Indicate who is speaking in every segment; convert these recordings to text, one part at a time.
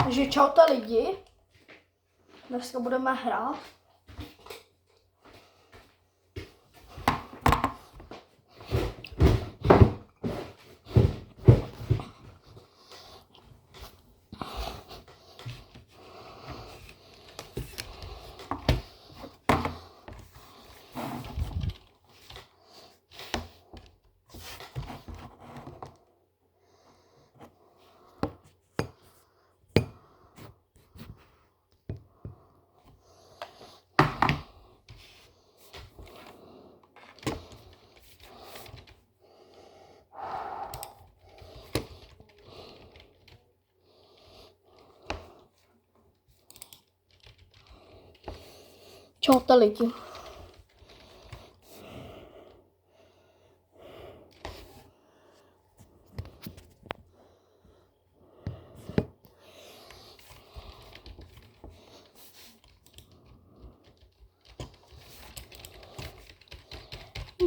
Speaker 1: Takže čaute lidi, dneska budeme hrát. Čaute lidi.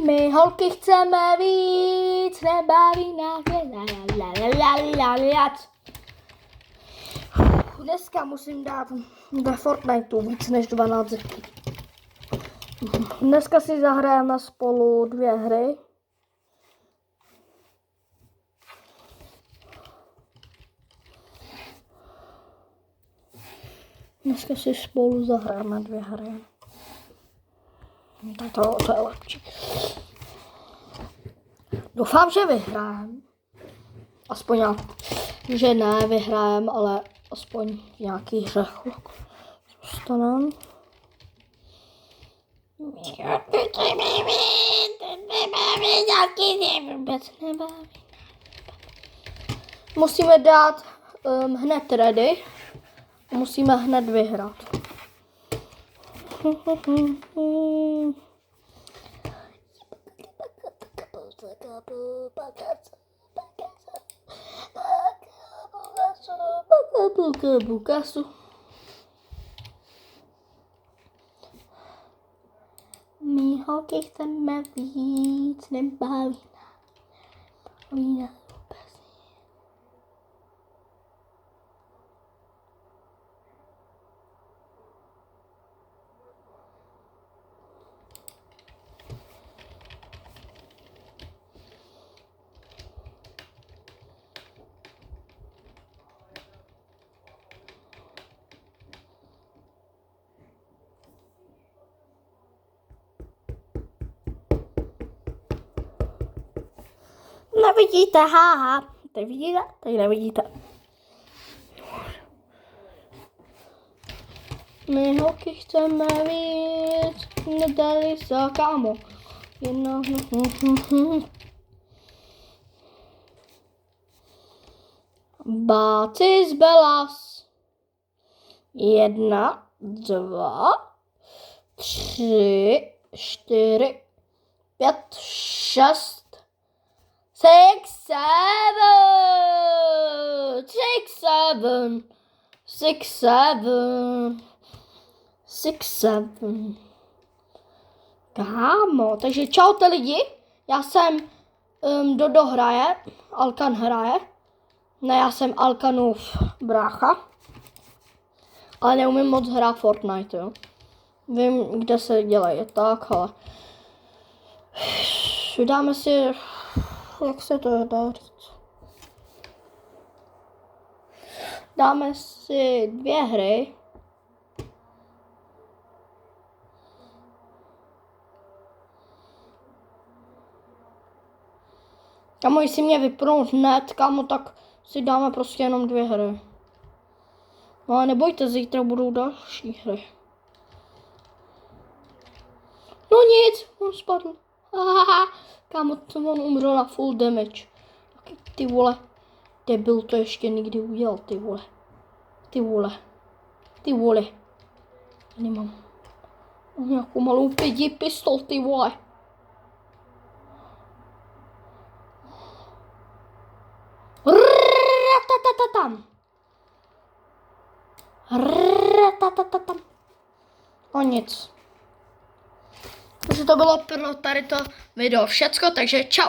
Speaker 1: My holky chceme víc, nebaví nás. Dneska musím dát ve Fortniteu víc než 12 zetí. Dneska si zahrajeme spolu 2 hry. Dneska si spolu zahrajeme 2 hry. Tak to je lepší. Doufám, že vyhrajeme. Aspoň já. Že ne vyhrajeme, ale aspoň nějaký hře. Zůstanem. Musíme dát hned ready. Musíme hned vyhrát. My holky chceme víc, nebaví nás. Nevidíte, haha. Tady vidíte? Tady nevidíte. My holky chceme víc, nedali se, kámo. Jedno, Báci z Belas. 1, 2, 3, 4, 5, 6, 6, 7. Kámo, takže čaute lidi, já jsem Dodo hraje, Alkan hraje. Ne, já jsem Alkanův brácha. Ale neumím moc hrát Fortnite, jo. Vím, kde se dělají tak, ale dáme si, jak se to dá říct. Dáme si 2 hry. Kámo, jestli mě vypnou hned, kámo, tak si dáme prostě jenom 2 hry. No ale nebojte, zítra budou další hry. No nic, on spadl. Kámo, on umřel na full damage. Ty vole, debil to ještě nikdy udělal, ty vole. Ty vole. Nemám. Mám nějakou malou pistol, ty vole. Tam. O nic. Takže to bylo pro tady to video všecko, takže čau.